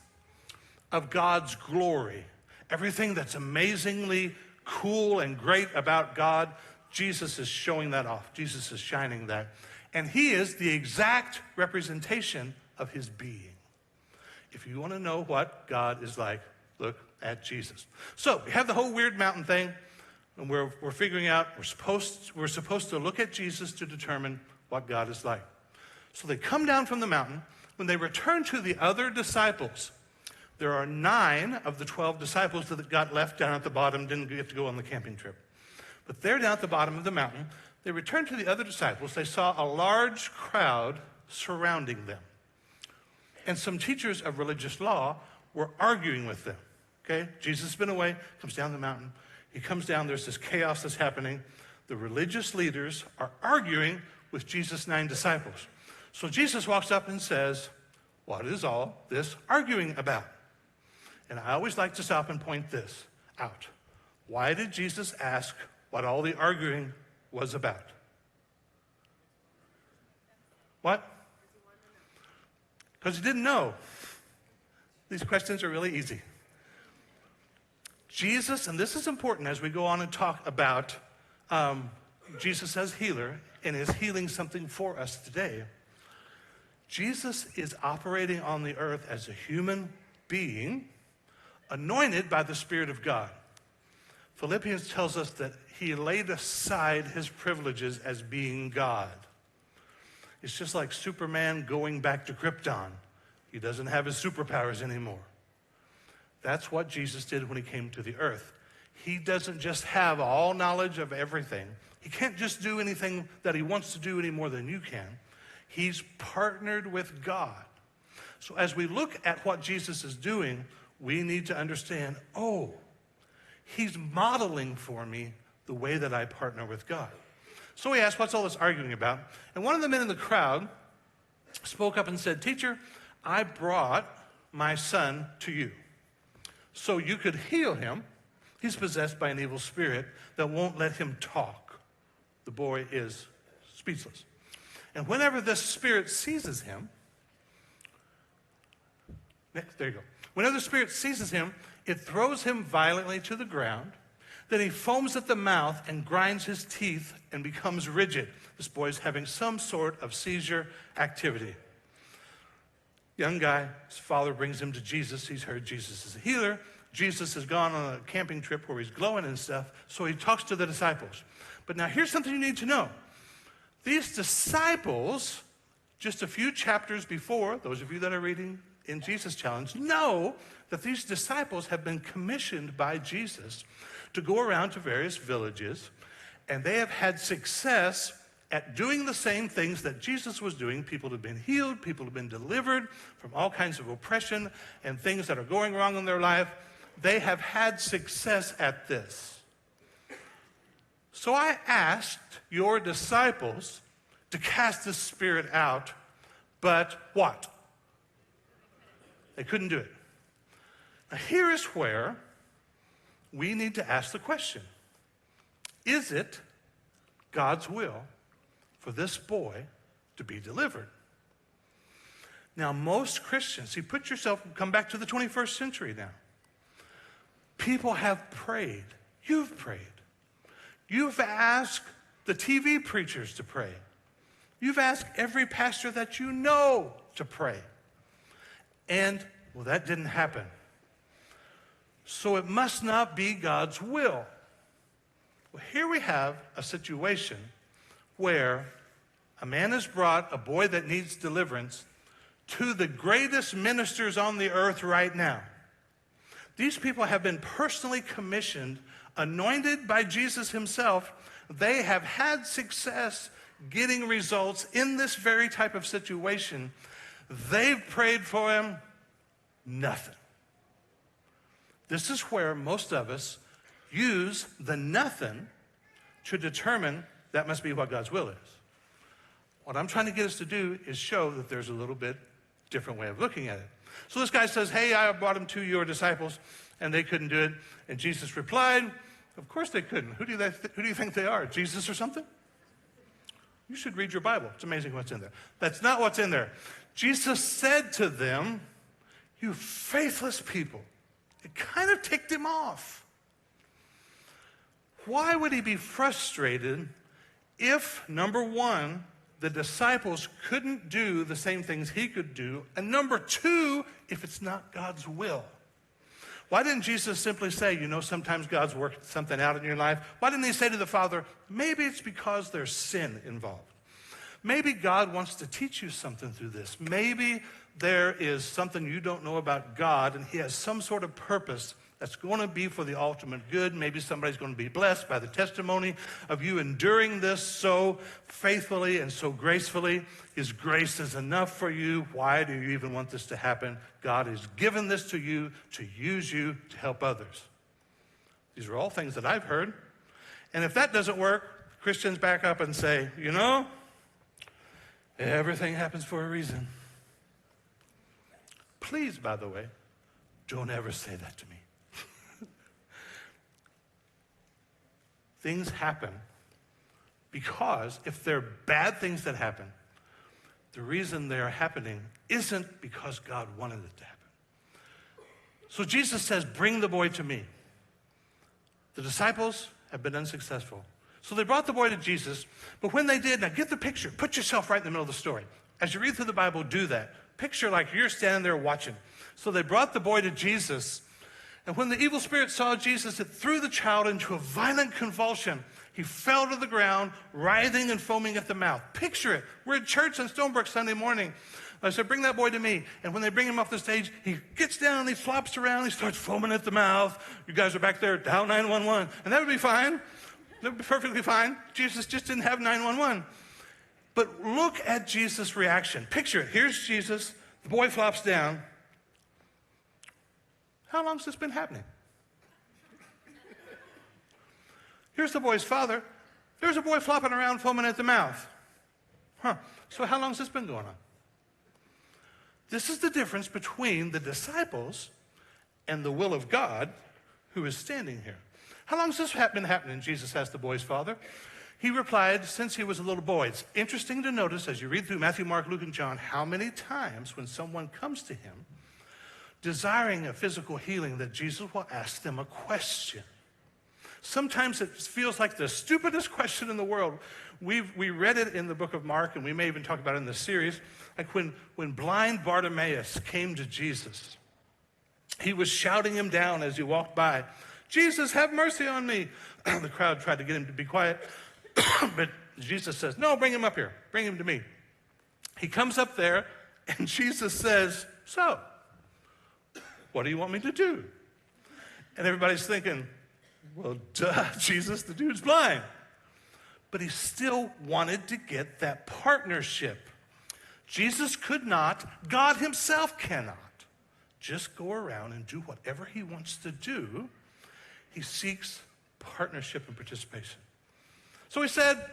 of God's glory. Everything that's amazingly cool and great about God, Jesus is showing that off. Jesus is shining that. And he is the exact representation of his being. If you want to know what God is like, look at Jesus. So we have the whole weird mountain thing, and we're figuring out we're supposed to look at Jesus to determine what God is like. So they come down from the mountain. When they return to the other disciples, there are 9 of the 12 disciples that got left down at the bottom, didn't get to go on the camping trip. But they're down at the bottom of the mountain. They returned to the other disciples. They saw a large crowd surrounding them. And some teachers of religious law were arguing with them. Okay? Jesus has been away, comes down the mountain. He comes down, there's this chaos that's happening. The religious leaders are arguing with Jesus' 9 disciples. So Jesus walks up and says, what is all this arguing about? And I always like to stop and point this out. Why did Jesus ask what all the arguing was about? What? Because he didn't know. These questions are really easy. Jesus, and this is important as we go on and talk about Jesus as healer and is healing something for us today. Jesus is operating on the earth as a human being, anointed by the Spirit of God. Philippians tells us that he laid aside his privileges as being God. It's just like Superman going back to Krypton. He doesn't have his superpowers anymore. That's what Jesus did when he came to the earth. He doesn't just have all knowledge of everything. He can't just do anything that he wants to do any more than you can. He's partnered with God. So as we look at what Jesus is doing, we need to understand, oh, he's modeling for me the way that I partner with God. So he asked, what's all this arguing about? And one of the men in the crowd spoke up and said, teacher, I brought my son to you so you could heal him. He's possessed by an evil spirit that won't let him talk. The boy is speechless. And whenever this spirit seizes him, there you go. Whenever the spirit seizes him, it throws him violently to the ground. Then he foams at the mouth and grinds his teeth and becomes rigid. This boy is having some sort of seizure activity. Young guy, his father brings him to Jesus. He's heard Jesus is a healer. Jesus has gone on a camping trip where he's glowing and stuff, so he talks to the disciples. But now here's something you need to know. These disciples, just a few chapters before, those of you that are reading in Jesus Challenge, know that these disciples have been commissioned by Jesus to go around to various villages, and they have had success at doing the same things that Jesus was doing. People have been healed, people have been delivered from all kinds of oppression and things that are going wrong in their life. They have had success at this. So I asked your disciples to cast this spirit out, but what? They couldn't do it. Now here is where we need to ask the question. Is it God's will for this boy to be delivered? Now most Christians, come back to the 21st century now. People have prayed. You've prayed. You've asked the TV preachers to pray. You've asked every pastor that you know to pray. And, well, that didn't happen. So it must not be God's will. Well, here we have a situation where a man has brought a boy that needs deliverance to the greatest ministers on the earth right now. These people have been personally commissioned, anointed by Jesus himself. They have had success getting results in this very type of situation. They've prayed for him, nothing. This is where most of us use the nothing to determine that must be what God's will is. What I'm trying to get us to do is show that there's a little bit different way of looking at it. So this guy says, hey, I brought him to your disciples, and they couldn't do it. And Jesus replied, of course they couldn't. Who do you think they are, Jesus or something? You should read your Bible. It's amazing what's in there. That's not what's in there. Jesus said to them, you faithless people. It kind of ticked him off. Why would he be frustrated if, number one, the disciples couldn't do the same things he could do. And number two, if it's not God's will. Why didn't Jesus simply say, you know, sometimes God's worked something out in your life? Why didn't he say to the Father, maybe it's because there's sin involved. Maybe God wants to teach you something through this. Maybe there is something you don't know about God, and he has some sort of purpose that's going to be for the ultimate good. Maybe somebody's going to be blessed by the testimony of you enduring this so faithfully and so gracefully. His grace is enough for you. Why do you even want this to happen? God has given this to you to use you to help others. These are all things that I've heard. And if that doesn't work, Christians back up and say, you know, everything happens for a reason. Please, by the way, don't ever say that to me. Things happen because if they're bad things that happen, the reason they are happening isn't because God wanted it to happen. So Jesus says, bring the boy to me. The disciples have been unsuccessful. So they brought the boy to Jesus, but when they did, now get the picture, put yourself right in the middle of the story. As you read through the Bible, do that. Picture like you're standing there watching. So they brought the boy to Jesus, and when the evil spirit saw Jesus, it threw the child into a violent convulsion. He fell to the ground, writhing and foaming at the mouth. Picture it. We're at church on Stonebrook Sunday morning. I said, bring that boy to me. And when they bring him off the stage, he gets down, he flops around, he starts foaming at the mouth. You guys are back there, dial 911. And that would be fine. That would be perfectly fine. Jesus just didn't have 911. But look at Jesus' reaction. Picture it. Here's Jesus. The boy flops down. How long has this been happening? Here's the boy's father. There's a boy flopping around, foaming at the mouth. So how long has this been going on? This is the difference between the disciples and the will of God who is standing here. How long has this been happening? Jesus asked the boy's father. He replied, since he was a little boy. It's interesting to notice as you read through Matthew, Mark, Luke, and John, how many times when someone comes to him desiring a physical healing that Jesus will ask them a question. Sometimes it feels like the stupidest question in the world. We read it in the book of Mark, and we may even talk about it in this series. Like when blind Bartimaeus came to Jesus, he was shouting him down as he walked by, Jesus, have mercy on me. The crowd tried to get him to be quiet, but Jesus says, no, bring him up here. Bring him to me. He comes up there, and Jesus says, so, what do you want me to do? And everybody's thinking, well, duh, Jesus, the dude's blind. But he still wanted to get that partnership. Jesus could not, God himself cannot, just go around and do whatever he wants to do. He seeks partnership and participation. So he said,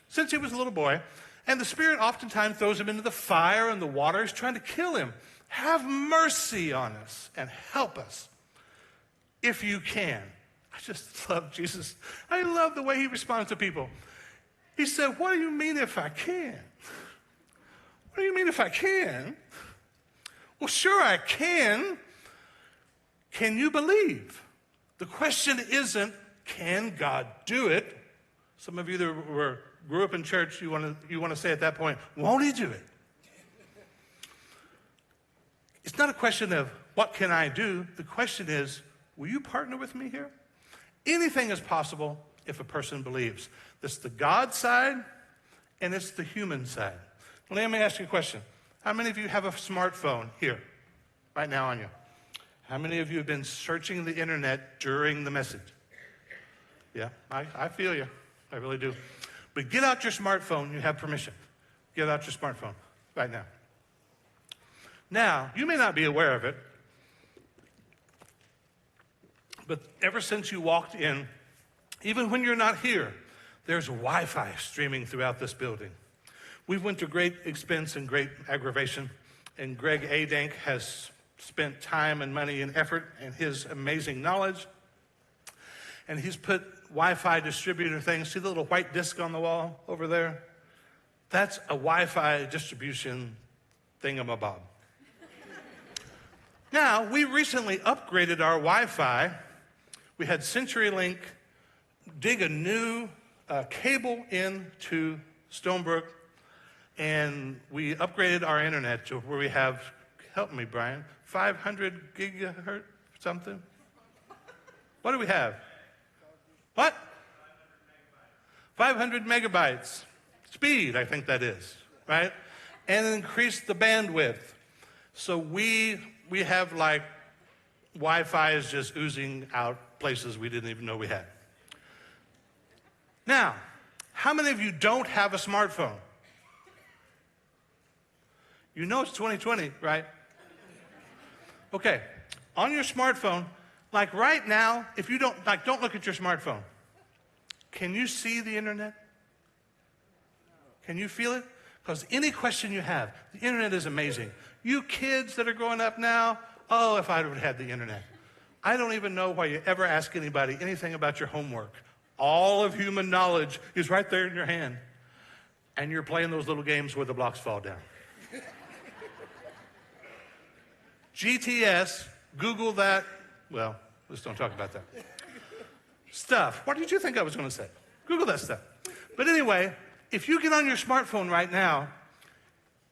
since he was a little boy, and the Spirit oftentimes throws him into the fire and the water, he's trying to kill him. Have mercy on us and help us if you can. I just love Jesus. I love the way he responds to people. He said, what do you mean if I can? What do you mean if I can? Well, sure I can. Can you believe? The question isn't, can God do it? Some of you that grew up in church, you want to say at that point, won't he do it? It's not a question of what can I do? The question is, will you partner with me here? Anything is possible if a person believes. That's the God side and it's the human side. Well, let me ask you a question. How many of you have a smartphone here, right now on you? How many of you have been searching the internet during the message? Yeah, I feel you. I really do. But get out your smartphone. You have permission. Get out your smartphone right now. Now, you may not be aware of it, but ever since you walked in, even when you're not here, there's Wi-Fi streaming throughout this building. We went to great expense and great aggravation, and Greg Adank has spent time and money and effort and his amazing knowledge, and he's put Wi-Fi distributor things. See the little white disc on the wall over there? That's a Wi-Fi distribution thingamabob. Now, we recently upgraded our Wi-Fi. We had CenturyLink dig a new cable into Stonebrook, And we upgraded our internet to where we have, help me, Brian, 500 gigahertz something? What do we have? What? 500 megabytes. Speed, I think that is, right? And increase the bandwidth. So we have like Wi-Fi is just oozing out places we didn't even know we had. Now, how many of you don't have a smartphone? You know it's 2020, right? Okay, on your smartphone, like right now, if you don't look at your smartphone. Can you see the internet? Can you feel it? Because any question you have, the internet is amazing. You kids that are growing up now, oh, if I would have had the internet. I don't even know why you ever ask anybody anything about your homework. All of human knowledge is right there in your hand. And you're playing those little games where the blocks fall down. GTS, Google that. Well, let's don't talk about that. Stuff. What did you think I was going to say? Google that stuff. But anyway, if you get on your smartphone right now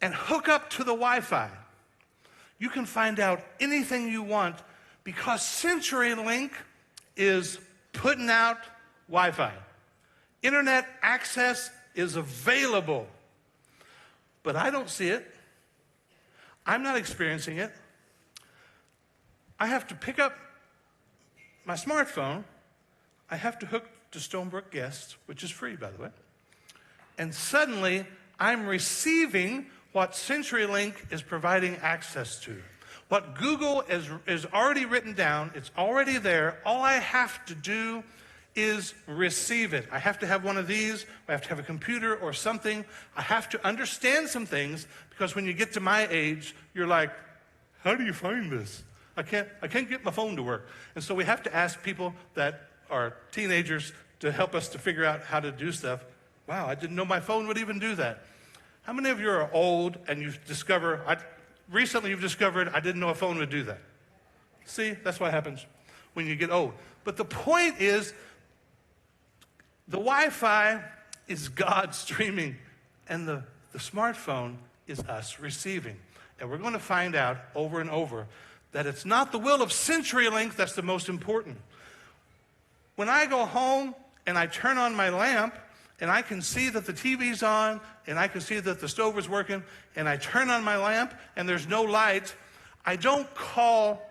and hook up to the Wi-Fi, you can find out anything you want because CenturyLink is putting out Wi-Fi. Internet access is available, but I don't see it. I'm not experiencing it. I have to pick up my smartphone. I have to hook to Stonebrook Guest, which is free, by the way. And suddenly, I'm receiving what CenturyLink is providing access to. What Google is already written down, it's already there. All I have to do is receive it. I have to have one of these. I have to have a computer or something. I have to understand some things because when you get to my age, you're like, how do you find this? I can't get my phone to work. And so we have to ask people that are teenagers to help us to figure out how to do stuff. Wow, I didn't know my phone would even do that. How many of you are old and recently you've discovered I didn't know a phone would do that? See, that's what happens when you get old. But the point is, the Wi-Fi is God streaming, and the smartphone is us receiving. And we're going to find out over and over that it's not the will of CenturyLink that's the most important. When I go home and I turn on my lamp and I can see that the TV's on and I can see that the stove is working and I turn on my lamp and there's no light, I don't call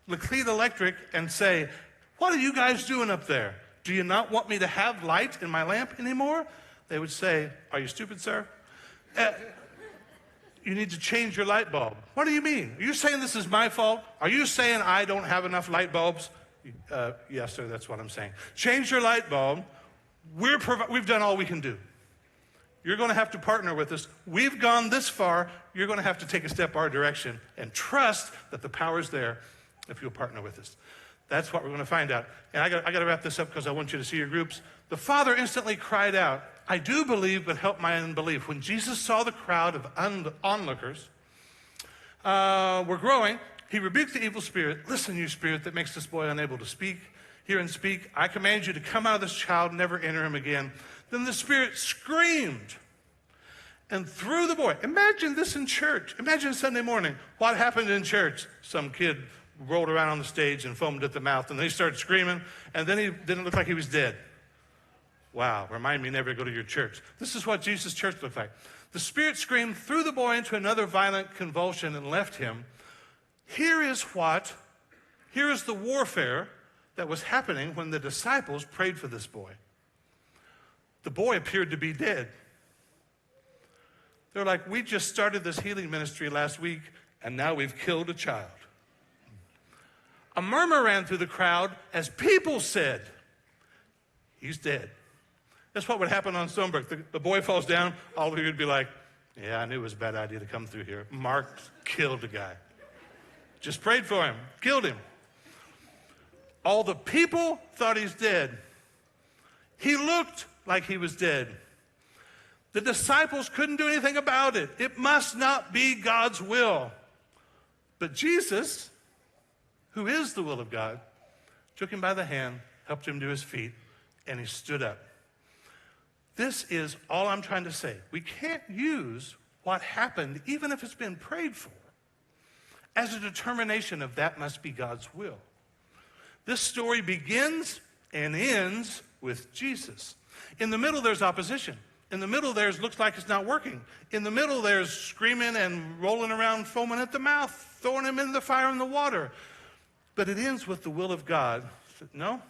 Laclede Electric and say, what are you guys doing up there? Do you not want me to have light in my lamp anymore? They would say, are you stupid, sir? You need to change your light bulb. What do you mean? Are you saying this is my fault? Are you saying I don't have enough light bulbs? Yes, sir, that's what I'm saying. Change your light bulb. We've done all we can do. You're going to have to partner with us. We've gone this far. You're going to have to take a step our direction and trust that the power's there if you'll partner with us. That's what we're going to find out. And I got to wrap this up because I want you to see your groups. The father instantly cried out, I do believe, but help my unbelief. When Jesus saw the crowd of onlookers were growing, he rebuked the evil spirit. Listen, you spirit that makes this boy unable to speak. Hear and speak. I command you to come out of this child, never enter him again. Then the spirit screamed and threw the boy. Imagine this in church. Imagine Sunday morning. What happened in church? Some kid rolled around on the stage and foamed at the mouth, and then he started screaming, and then he didn't look like he was dead. Wow, remind me never to go to your church. This is what Jesus' church looked like. The spirit screamed, threw the boy into another violent convulsion, and left him. Here is the warfare that was happening when the disciples prayed for this boy. The boy appeared to be dead. They're like, we just started this healing ministry last week, and now we've killed a child. A murmur ran through the crowd as people said, he's dead. That's what would happen on Stonebrook. The boy falls down, all of you would be like, yeah, I knew it was a bad idea to come through here. Mark killed a guy. Just prayed for him, killed him. All the people thought he's dead. He looked like he was dead. The disciples couldn't do anything about it. It must not be God's will. But Jesus, who is the will of God, took him by the hand, helped him to his feet, and he stood up. This is all I'm trying to say. We can't use what happened, even if it's been prayed for, as a determination of that must be God's will. This story begins and ends with Jesus. In the middle, there's opposition. In the middle, there's looks like it's not working. In the middle, there's screaming and rolling around, foaming at the mouth, throwing him in the fire and the water. But it ends with the will of God. No,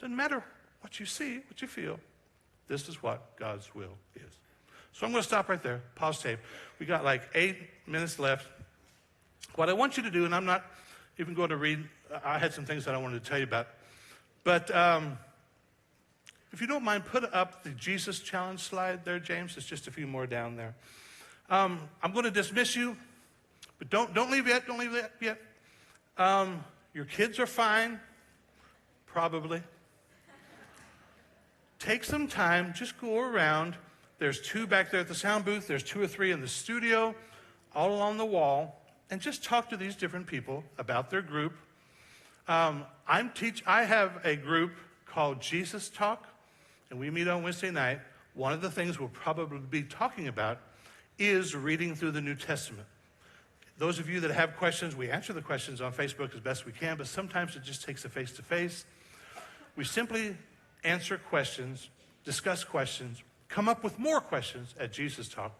doesn't matter what you see, what you feel. This is what God's will is. So I'm going to stop right there, pause tape. We got like 8 minutes left. What I want you to do, and I'm not even going to read, I had some things that I wanted to tell you about. But if you don't mind, put up the Jesus Challenge slide there, James. There's just a few more down there. I'm going to dismiss you, but don't leave yet. Don't leave yet. Your kids are fine, probably. Take some time, just go around. There's 2 back there at the sound booth. There's 2 or 3 in the studio, all along the wall. And just talk to these different people about their group. I have a group called Jesus Talk, and we meet on Wednesday night. One of the things we'll probably be talking about is reading through the New Testament. Those of you that have questions, we answer the questions on Facebook as best we can, but sometimes it just takes a face-to-face. We simply answer questions, discuss questions, come up with more questions at Jesus Talk.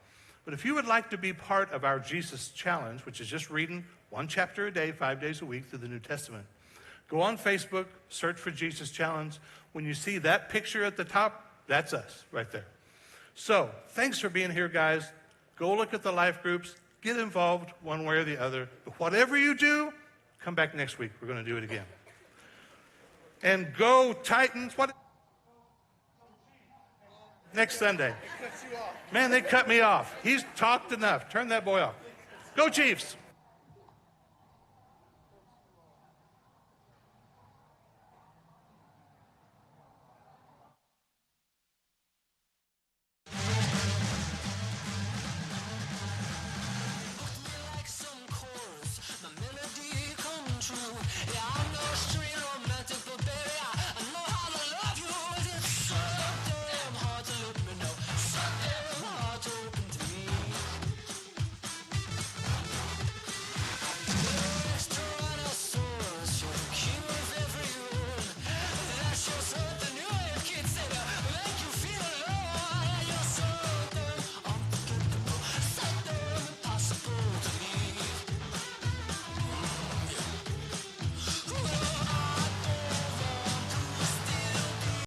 But if you would like to be part of our Jesus Challenge, which is just reading 1 chapter a day, 5 days a week through the New Testament, go on Facebook, search for Jesus Challenge. When you see that picture at the top, that's us right there. So thanks for being here, guys. Go look at the life groups. Get involved one way or the other. But whatever you do, come back next week. We're going to do it again. And go Titans. What? Next Sunday. Man, they cut me off. He's talked enough. Turn that boy off. Go Chiefs.